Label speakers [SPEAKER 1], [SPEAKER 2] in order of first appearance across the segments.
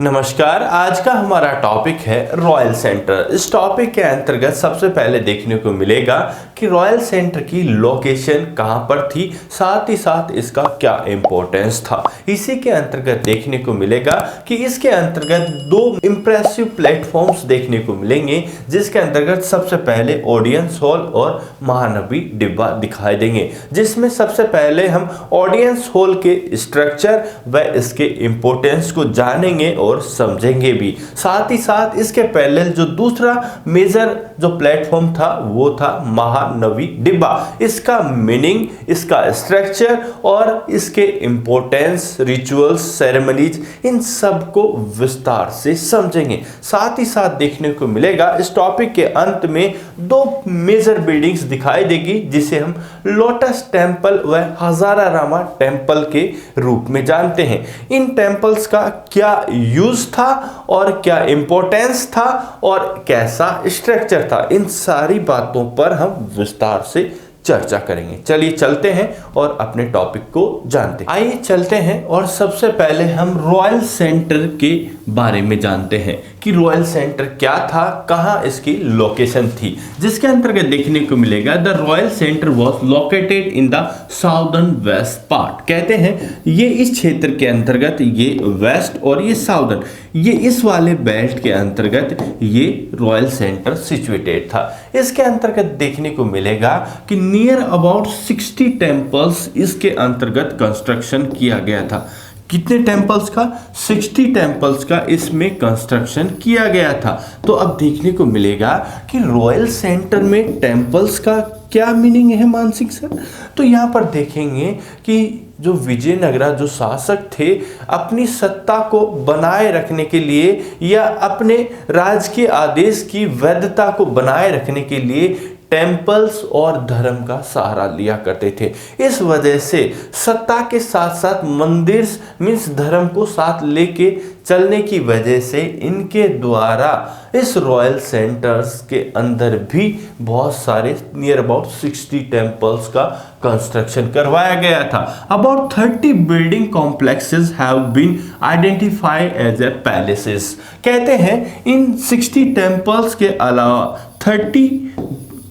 [SPEAKER 1] नमस्कार। आज का हमारा टॉपिक है रॉयल सेंटर। इस टॉपिक के अंतर्गत सबसे पहले देखने को मिलेगा कि रॉयल सेंटर की लोकेशन कहां पर थी, साथ ही साथ इसका क्या इंपॉर्टेंस था। इसी के अंतर्गत देखने को मिलेगा कि इसके अंतर्गत दो इंप्रेसिव प्लेटफॉर्म्स देखने को मिलेंगे, जिसके अंतर्गत सबसे पहले ऑडियंस हॉल और महानवी डिब्बा दिखाई देंगे। जिसमें सबसे पहले हम ऑडियंस हॉल के स्ट्रक्चर व इसके इंपॉर्टेंस को जानेंगे और समझेंगे भी। साथ ही साथ इसके पैरेलल जो दूसरा मेजर जो प्लेटफॉर्म था वो था महानवी डिब्बा। इसका मीनिंग, इसका स्ट्रक्चर और इसके इंपॉर्टेंस, रिचुअल्स, सेरेमनीज, इन सब को विस्तार से समझेंगे। साथ ही साथ देखने को मिलेगा इस टॉपिक के अंत में दो मेजर बिल्डिंग्स दिखाई देगी, जिसे हम लोटस टेम्पल व हजारारामा टेम्पल के रूप में जानते हैं। इन टेम्पल्स का क्या यूज था और क्या इंपॉर्टेंस था और कैसा स्ट्रक्चर था, इन सारी बातों पर हम विस्तार से चर्चा करेंगे। चलिए चलते हैं और अपने टॉपिक को जानते हैं। आइए चलते हैं और सबसे पहले हम रॉयल सेंटर के बारे में जानते हैं कि रॉयल सेंटर क्या था, कहां इसकी लोकेशन थी। जिसके अंतर्गत देखने को मिलेगा the royal centre was located in the southern west part. कहते हैं ये इस क्षेत्र के अंतर्गत, ये वेस्ट और ये साउदर्न, ये इस वाले बेल्ट के अंतर्गत ये रॉयल सेंटर सिचुएटेड था। इसके अंतर्गत देखने को मिलेगा कि नियर अबाउट 60 टेम्पल्स इसके अंतर्गत कंस्ट्रक्शन किया गया था। कितने टेम्पल्स का? 60 टेम्पल्स का इसमें कंस्ट्रक्शन किया गया था। तो अब देखने को मिलेगा कि रॉयल सेंटर में टेम्पल्स का क्या मीनिंग है मानसिक सर। तो यहाँ पर देखेंगे कि जो विजयनगरा जो शासक थे, अपनी सत्ता को बनाए रखने के लिए या अपने राजकीय आदेश की वैधता को बनाए रखने के लिए टेम्पल्स और धर्म का सहारा लिया करते थे। इस वजह से सत्ता के साथ साथ मंदिर मीन्स धर्म को साथ लेके चलने की वजह से इनके द्वारा इस रॉयल सेंटर्स के अंदर भी बहुत सारे नियर अबाउट 60 टेम्पल्स का कंस्ट्रक्शन करवाया गया था। About 30 building complexes have been identified as a palaces. कहते हैं इन 60 टेम्पल्स के अलावा 30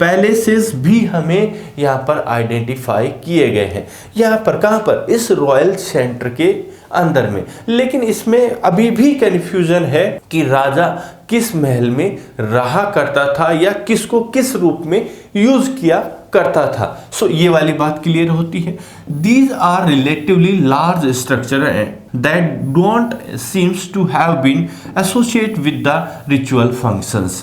[SPEAKER 1] पैलेसेस भी हमें यहाँ पर आइडेंटिफाई किए गए हैं। यहाँ पर कहाँ पर? इस रॉयल सेंटर के अंदर में। लेकिन इसमें अभी भी कन्फ्यूजन है कि राजा किस महल में रहा करता था या किसको किस रूप में यूज किया करता था। सो ये वाली बात क्लियर होती है। These are relatively large structure that don't seems to have been associated with the ritual functions.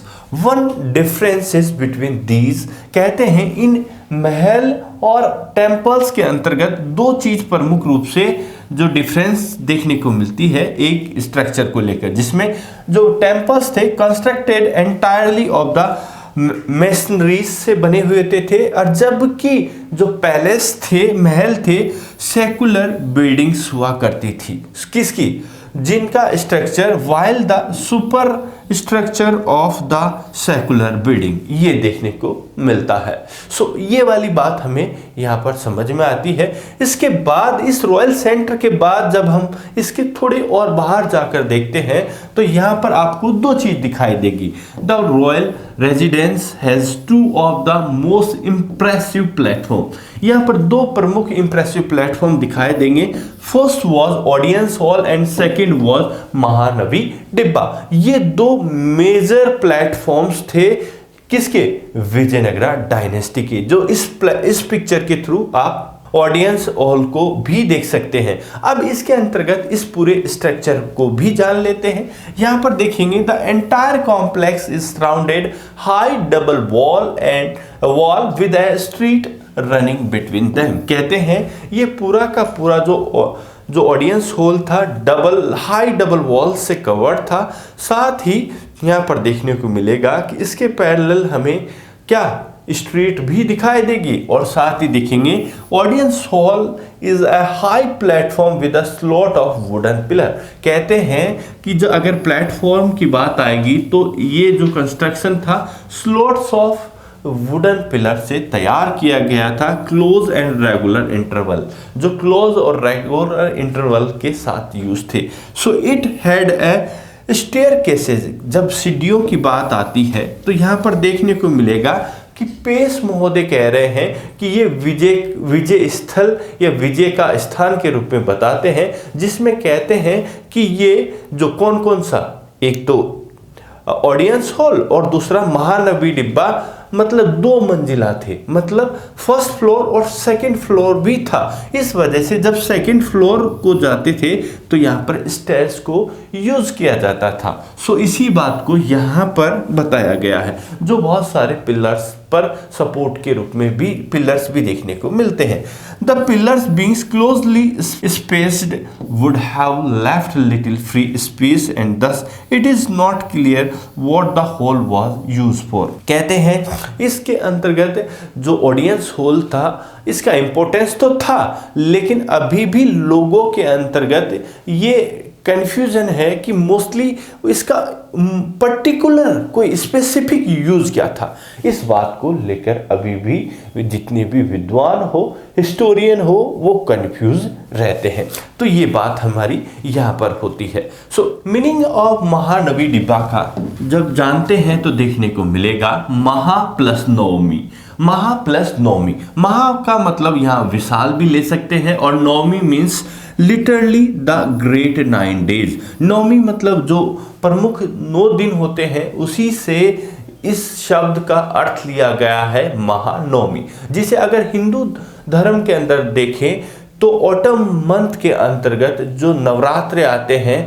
[SPEAKER 1] One difference is between these, कहते हैं इन महल और टेम्पल्स के अंतर्गत दो चीज प्रमुख रूप से जो डिफरेंस देखने को मिलती है एक स्ट्रक्चर को लेकर, जिसमें जो टेम्पल्स थे कंस्ट्रक्टेड एंटायरली ऑफ द मेसनरीज से बने हुए थे और जबकि जो पैलेस थे, महल थे, सेकुलर बिल्डिंग्स हुआ करती थी। किसकी? जिनका structure while the super structure of the secular building, ये देखने को मिलता है। सो ये वाली बात हमें यहाँ पर समझ में आती है। इसके बाद इस रॉयल सेंटर के बाद जब हम इसके थोड़े और बाहर जाकर देखते हैं तो यहाँ पर आपको दो चीज दिखाई देगी। The royal residence has two of the most impressive platform. यहाँ पर दो प्रमुख इंप्रेसिव प्लेटफॉर्म दिखाई देंगे। First was audience hall and second was Mahanavi Dibba. ये दो मेजर प्लेटफॉर्म्स थे किसके? विजयनगरा डायनेस्टी के, जो इस पिक्चर के थ्रू आप ऑडियंस हॉल को भी देख सकते हैं। अब इसके अंतर्गत इस पूरे स्ट्रक्चर को भी जान लेते हैं। यहाँ पर देखेंगे the entire complex is surrounded high double wall and wall with A street running between them. कहते हैं ये पूरा का पूरा जो ऑडियंस हॉल था हाई डबल वॉल से कवर्ड था। साथ ही यहाँ पर देखने को मिलेगा कि इसके पैरेलल हमें क्या स्ट्रीट भी दिखाई देगी और साथ ही देखेंगे audience hall is a high platform with a slot of wooden pillar. कहते हैं कि जो अगर प्लेटफॉर्म की बात आएगी तो ये जो कंस्ट्रक्शन था स्लॉट्स ऑफ वुडन पिलर से तैयार किया गया था, क्लोज एंड रेगुलर इंटरवल, जो क्लोज और रेगुलर इंटरवल के साथ यूज थे। So it had a staircases. जब सीढ़ियों की बात आती है तो यहाँ पर देखने को मिलेगा कि पेस महोदय कह रहे हैं कि ये विजय स्थल या विजय का स्थान के रूप में बताते हैं, जिसमें कहते हैं कि ये जो कौन कौन सा, एक तो ऑडियंस हॉल और दूसरा महानवी डिब्बा, मतलब 2 मंजिला थे, मतलब फर्स्ट फ्लोर और सेकंड फ्लोर भी था। इस वजह से जब सेकंड फ्लोर को जाते थे तो यहाँ पर स्टेयर्स को यूज किया जाता था। सो इसी बात को यहाँ पर बताया गया है, जो बहुत सारे पिलर्स पर सपोर्ट के रूप में भी पिलर्स भी देखने को मिलते हैं। The pillars being closely spaced would have left little free space and thus it is not clear what the hall was used for. कहते हैं इसके अंतर्गत जो ऑडियंस हॉल था इसका इंपॉर्टेंस तो था, लेकिन अभी भी लोगों के अंतर्गत ये कंफ्यूजन है कि मोस्टली इसका पर्टिकुलर कोई स्पेसिफिक यूज क्या था। इस बात को लेकर अभी भी जितने भी विद्वान हो, हिस्टोरियन हो, वो कंफ्यूज रहते हैं। तो ये बात हमारी यहाँ पर होती है। सो मीनिंग ऑफ महानवी डिब्बा का जब जानते हैं तो देखने को मिलेगा महा प्लस नवमी। महा प्लस नवमी, महा का मतलब यहाँ विशाल भी ले सकते हैं और Navami means literally the great 9 days. Navami मतलब जो प्रमुख 9 दिन होते हैं, उसी से इस शब्द का अर्थ लिया गया है महानवमी, जिसे अगर हिंदू धर्म के अंदर देखें तो ऑटम मंथ के अंतर्गत जो नवरात्रे आते हैं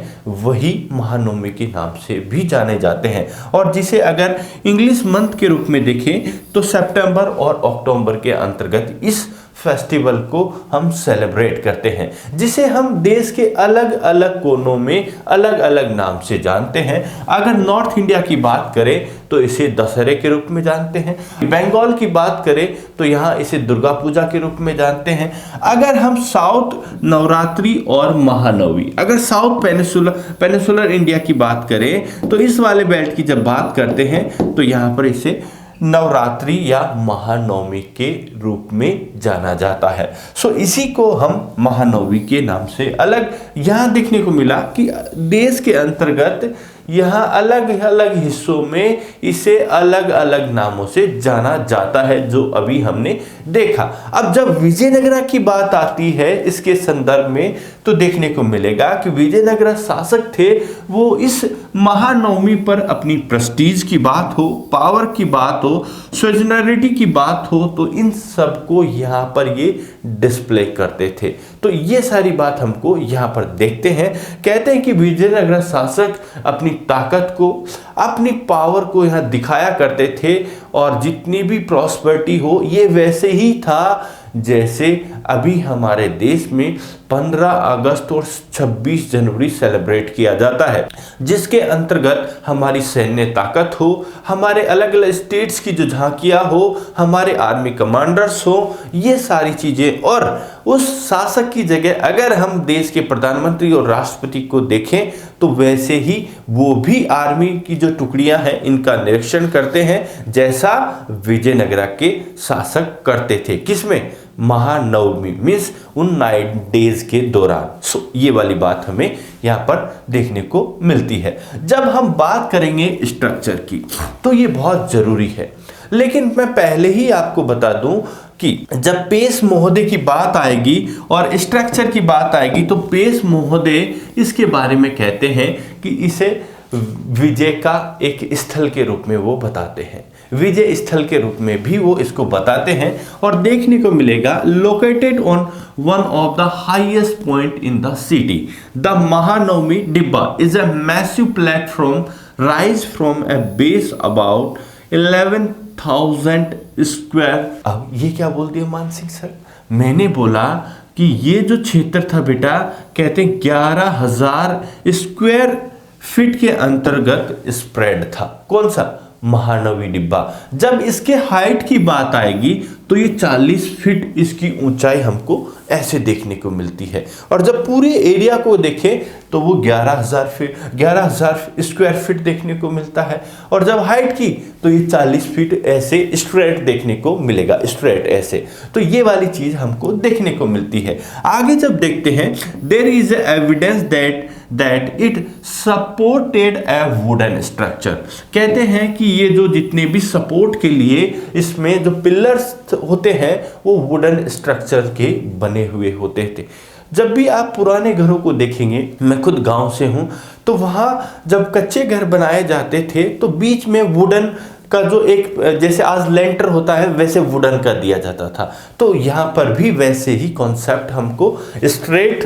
[SPEAKER 1] वही महानवमी के नाम से भी जाने जाते हैं, और जिसे अगर इंग्लिश मंथ के रूप में देखें तो सितंबर और अक्टूबर के अंतर्गत इस फेस्टिवल को हम सेलिब्रेट करते हैं, जिसे हम देश के अलग अलग कोनों में अलग अलग नाम से जानते हैं। अगर नॉर्थ इंडिया की बात करें तो इसे दशहरे के रूप में जानते हैं, बंगाल की बात करें तो यहाँ इसे दुर्गा पूजा के रूप में जानते हैं। अगर हम साउथ नवरात्रि और महानवमी, अगर साउथ पेनिसुलर इंडिया की बात करें तो इस वाले बेल्ट की जब बात करते हैं तो यहाँ पर इसे नवरात्रि या महानवमी के रूप में जाना जाता है। सो इसी को हम महानवमी के नाम से अलग यहाँ देखने को मिला कि देश के अंतर्गत यहाँ अलग अलग हिस्सों में इसे अलग अलग नामों से जाना जाता है, जो अभी हमने देखा। अब जब विजयनगरा की बात आती है इसके संदर्भ में तो देखने को मिलेगा कि विजयनगरा शासक थे, वो इस महानवमी पर अपनी प्रेस्टीज की बात हो, पावर की बात हो, सोजनरिटी की बात हो, तो इन सब को यहाँ पर ये डिस्प्ले करते थे। तो ये सारी बात हमको यहाँ पर देखते हैं। कहते हैं कि विजयनगरा शासक अपनी ताकत को, अपनी पावर को यहाँ दिखाया करते थे, और जितनी भी प्रॉस्पेरिटी हो ये वैसे ही था जैसे अभी हमारे देश में 15 अगस्त और 26 जनवरी सेलिब्रेट किया जाता है, जिसके अंतर्गत हमारी सैन्य ताकत हो, हमारे अलग अलग स्टेट्स की जो झांकियां हो, हमारे आर्मी कमांडर्स हो, ये सारी चीजें। और उस शासक की जगह अगर हम देश के प्रधानमंत्री और राष्ट्रपति को देखें तो वैसे ही वो भी आर्मी की जो टुकड़ियां हैं इनका निरीक्षण करते हैं, जैसा विजयनगरा के शासक करते थे। किसमें? महानवमी मीन्स उन 9 डेज के दौरान। सो ये वाली बात हमें यहाँ पर देखने को मिलती है। जब हम बात करेंगे स्ट्रक्चर की तो ये बहुत जरूरी है, लेकिन मैं पहले ही आपको बता दूं कि जब पेस महोदय की बात आएगी और स्ट्रक्चर की बात आएगी तो पेस महोदय इसके बारे में कहते हैं कि इसे विजय का एक स्थल के रूप में वो बताते हैं, विजय स्थल के रूप में भी वो इसको बताते हैं। और देखने को मिलेगा located on one of the highest point in the city, the Mahanavami Dibba is a massive platform rise from a base about 11,000 square. अब ये क्या बोल दिया मानसिंह सर? मैंने बोला कि ये जो क्षेत्र था बेटा, कहते हैं 11,000 स्क्वायर फीट के अंतर्गत स्प्रेड था। कौन सा? महानवी डिब्बा। जब इसके हाइट की बात आएगी तो ये 40 फीट इसकी ऊंचाई हमको ऐसे देखने को मिलती है। और जब पूरे एरिया को देखें तो वो 11,000 स्क्वायर फीट देखने को मिलता है। और जब हाइट की तो ये 40 फीट ऐसे स्ट्रेट देखने को मिलेगा, स्ट्रेट ऐसे। तो ये वाली चीज हमको देखने को मिलती है। आगे जब देखते हैं, there is evidence that it supported a wooden structure. कहते हैं कि ये जो जितने भी सपोर्ट के लिए इसमें जो पिलर्स होते हैं वो वुडन स्ट्रक्चर के बने हुए होते थे। जब भी आप पुराने घरों को देखेंगे, मैं खुद गांव से हूं, तो वहां जब कच्चे घर बनाए जाते थे तो बीच में वुडन का जो एक, जैसे आज लेंटर होता है वैसे वुडन का दिया जाता था। तो यहाँ पर भी वैसे ही कॉन्सेप्ट हमको स्ट्रेट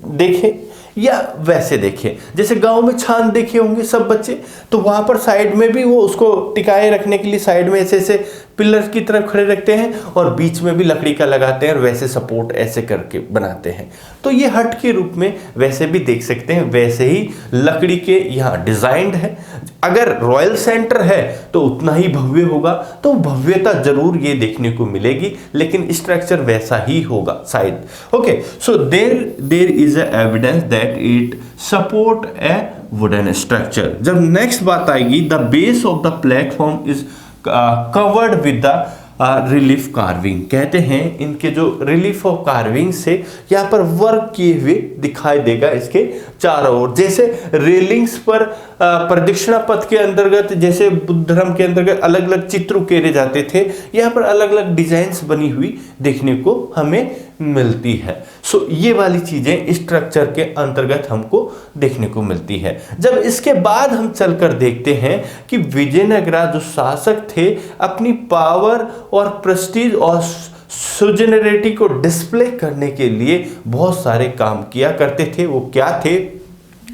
[SPEAKER 1] देखें या वैसे देखें, जैसे गांव में छान देखे होंगे सब बच्चे, तो वहां पर साइड में भी वो उसको टिकाए रखने के लिए साइड में ऐसे ऐसे पिलर की तरफ खड़े रखते हैं और बीच में भी लकड़ी का लगाते हैं और वैसे सपोर्ट ऐसे करके बनाते हैं। तो ये हट के रूप में वैसे भी देख सकते हैं, वैसे ही लकड़ी के यहाँ डिजाइंड है। अगर रॉयल सेंटर है तो उतना ही भव्य होगा, तो भव्यता जरूर ये देखने को मिलेगी, लेकिन स्ट्रक्चर वैसा ही होगा शायद। Okay, so there is evidence that it support a wooden structure. जब नेक्स्ट बात आएगी, the base of the platform is covered with the relief carving. कहते हैं इनके जो रिलीफ ऑफ कार्विंग से यहाँ पर वर्क किए हुए दिखाई देगा इसके चारों ओर। जैसे रेलिंग्स पर प्रदक्षिणा पथ के अंतर्गत, जैसे बुद्ध धर्म के अंतर्गत अलग अलग चित्र उकेरे जाते थे, यहाँ पर अलग अलग डिजाइन्स बनी हुई देखने को हमें मिलती है। सो ये वाली चीजें स्ट्रक्चर के अंतर्गत हमको देखने को मिलती है। जब इसके बाद हम चलकर देखते हैं कि विजयनगरा जो शासक थे अपनी पावर और प्रेस्टीज और सुजेनरिटी को डिस्प्ले करने के लिए बहुत सारे काम किया करते थे। वो क्या थे,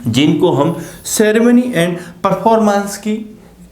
[SPEAKER 1] जिनको हम सेरेमनी एंड परफॉर्मेंस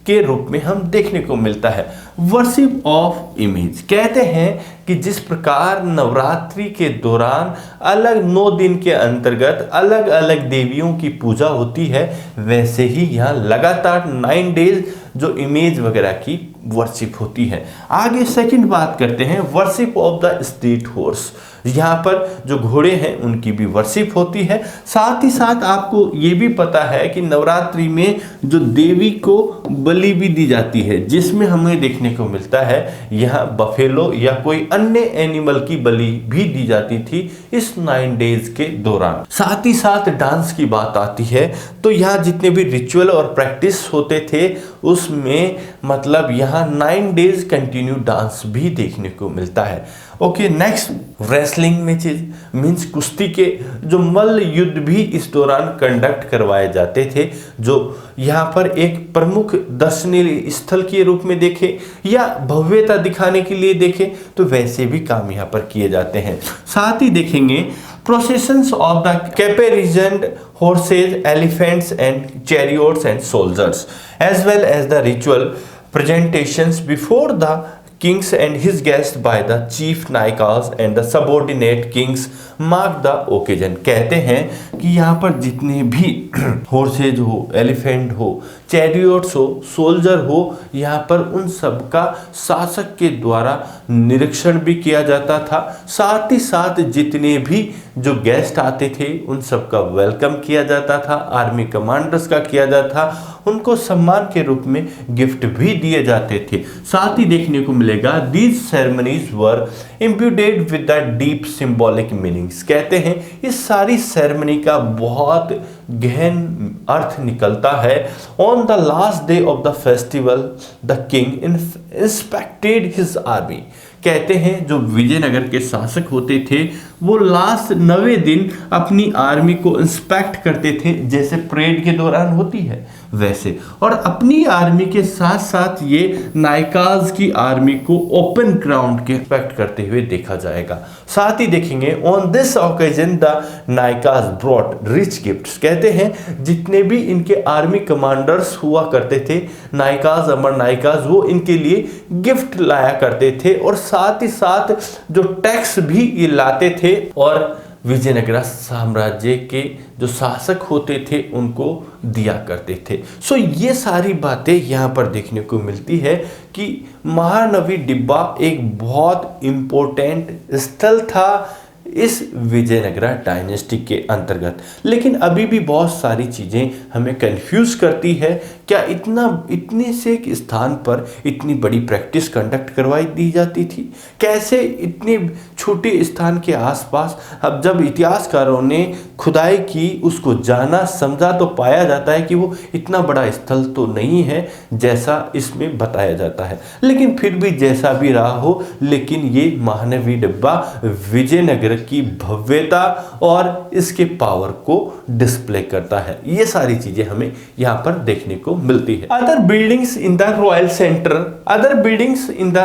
[SPEAKER 1] के रूप में हम देखने को मिलता है। Worship of image. कहते हैं कि जिस प्रकार नवरात्रि के दौरान अलग 9 दिन के अंतर्गत अलग अलग देवियों की पूजा होती है, वैसे ही यहाँ लगातार 9 डेज जो इमेज वगैरह की वर्शिप होती है। आगे सेकंड बात करते हैं, worship of the state horse. यहाँ पर जो घोड़े हैं उनकी भी वर्शिप होती है। साथ ही साथ आपको ये भी पता है कि नवरात्रि में जो देवी को बलि भी दी जाती है, जिसमें हमें देखने को मिलता है यहाँ बफेलो या कोई अन्य एनिमल की बलि भी दी जाती थी इस 9 डेज के दौरान। साथ ही साथ डांस की बात आती है तो यहाँ जितने भी रिचुअल और प्रैक्टिस होते थे उसमें मतलब यहाँ 9 डेज कंटिन्यू डांस भी देखने को मिलता है। Okay, next wrestling matches means कुश्ती के जो मल्ल युद्ध भी इस दौरान कंडक्ट करवाए जाते थे, जो यहाँ पर एक प्रमुख दर्शनीय स्थल के रूप में देखे या भव्यता दिखाने के लिए देखे तो वैसे भी काम यहाँ पर किए जाते हैं। साथ ही देखेंगे processions of the caparisoned horses, elephants and chariots and soldiers, as well as the ritual presentations before the kings and his guests by the chief naikas and the subordinate kings mark the occasion। कहते हैं कि यहाँ पर जितने भी horse's हो, elephant हो, चैरियोट्स हो, सोल्जर हो, यहाँ पर उन सब का शासक के द्वारा निरीक्षण भी किया जाता था। साथ ही साथ जितने भी जो गेस्ट आते थे उन सब का वेलकम किया जाता था, आर्मी कमांडर्स का किया जाता था, उनको सम्मान के रूप में गिफ्ट भी दिए जाते थे। साथ ही देखने को मिलेगा these ceremonies were imbued with the deep symbolic meanings. कहते हैं इस सारी सेरेमनी का बहुत गहन अर्थ निकलता है। On the last day of the festival the king inspected his army. कहते हैं जो विजयनगर के शासक होते थे वो लास्ट 9वें दिन अपनी आर्मी को इंस्पेक्ट करते थे, जैसे परेड के दौरान होती है वैसे, और अपनी आर्मी के साथ साथ ये नायकाज की आर्मी को ओपन ग्राउंड के इंस्पेक्ट करते हुए देखा जाएगा। साथ ही देखेंगे on this occasion the नायकाज brought rich gifts. कहते हैं जितने भी इनके आर्मी कमांडर्स हुआ करते थे, नायकाज, अमर नायकाज, वो इनके लिए गिफ्ट लाया करते थे और साथ ही साथ जो टैक्स भी ये लाते थे और विजयनगरा साम्राज्य के जो शासक होते थे उनको दिया करते थे। सो ये सारी बातें यहाँ पर देखने को मिलती है कि महानवी डिब्बा एक बहुत इम्पोर्टेंट स्थल था इस विजयनगरा डायनेस्टी के अंतर्गत। लेकिन अभी भी बहुत सारी चीज़ें हमें कंफ्यूज करती है। क्या इतने से एक स्थान पर इतनी बड़ी प्रैक्टिस कंडक्ट करवाई दी जाती थी? कैसे इतने छोटे स्थान के आसपास, अब जब इतिहासकारों ने खुदाई की, उसको जाना समझा, तो पाया जाता है कि वो इतना बड़ा स्थल तो नहीं है जैसा इसमें बताया जाता है। लेकिन फिर भी जैसा भी रहा हो, लेकिन ये महानवी डिब्बा विजयनगर की भव्यता और इसके पावर को डिस्प्ले करता है। ये सारी चीजें हमें यहां पर देखने को मिलती है। Other buildings in the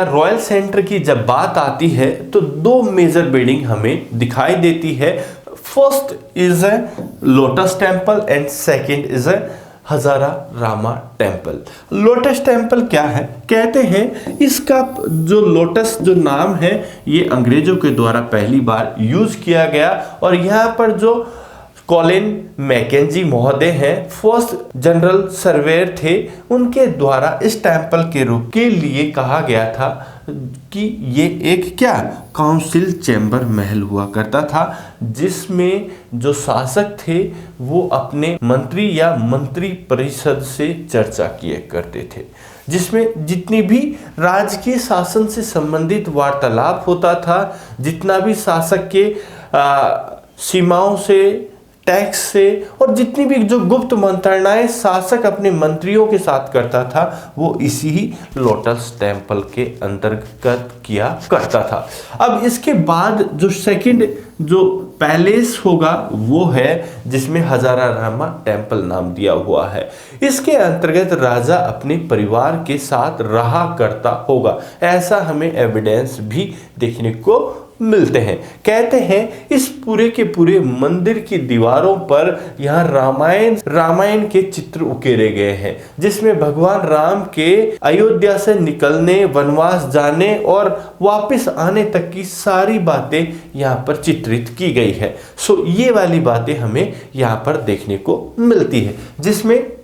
[SPEAKER 1] royal centre की जब बात आती है तो दो मेजर बिल्डिंग हमें दिखाई देती है। First is a lotus temple and second is a Hazara Rama temple. Lotus temple क्या है? कहते हैं इसका जो लोटस जो नाम है ये अंग्रेजों के द्वारा पहली बार यूज किया गया, और यहाँ पर जो कॉलिन मैकेंजी महोदय हैं, फर्स्ट जनरल सर्वेयर थे, उनके द्वारा इस टेम्पल के रूप के लिए कहा गया था कि ये एक क्या काउंसिल चैम्बर महल हुआ करता था, जिसमें जो शासक थे वो अपने मंत्री या मंत्री परिषद से चर्चा किए करते थे, जिसमें जितनी भी राजकीय शासन से संबंधित वार्तालाप होता था, जितना भी शासक के सीमाओं से, टैक्स से, और जितनी भी जो गुप्त मंत्रणाएं शासक अपने मंत्रियों के साथ करता था, वो इसी ही लोटस टेम्पल के अंतर्गत किया करता था। अब इसके बाद जो सेकंड जो पैलेस होगा वो है जिसमें हजारा रामा टेम्पल नाम दिया हुआ है। इसके अंतर्गत राजा अपने परिवार के साथ रहा करता होगा, ऐसा हमें एविडेंस भी देखने को मिलते हैं। कहते हैं इस पूरे के पूरे मंदिर की दीवारों पर यहाँ रामायण के चित्र उकेरे गए हैं, जिसमें भगवान राम के अयोध्या से निकलने, वनवास जाने और वापस आने तक की सारी बातें यहाँ पर चित्रित की गई है। सो ये वाली बातें हमें यहाँ पर देखने को मिलती है, जिसमें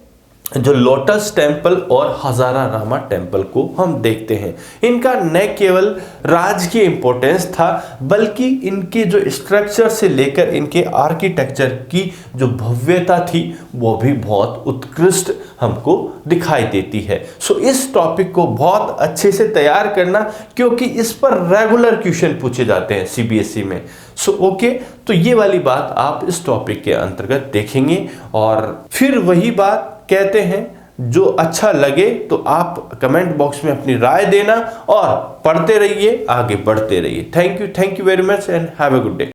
[SPEAKER 1] जो लोटस टेम्पल और हजारा रामा टेम्पल को हम देखते हैं। इनका न केवल राजकीय इंपॉर्टेंस था, बल्कि इनके जो स्ट्रक्चर से लेकर इनके आर्किटेक्चर की जो भव्यता थी वो भी बहुत उत्कृष्ट हमको दिखाई देती है। सो इस टॉपिक को बहुत अच्छे से तैयार करना, क्योंकि इस पर रेगुलर क्वेश्चन पूछे जाते हैं सीबीएसई में। सो ओके, तो ये वाली बात आप इस टॉपिक के अंतर्गत देखेंगे। और फिर वही बात कहते हैं, जो अच्छा लगे तो आप कमेंट बॉक्स में अपनी राय देना और पढ़ते रहिए, आगे बढ़ते रहिए। Thank you very much and have a good day.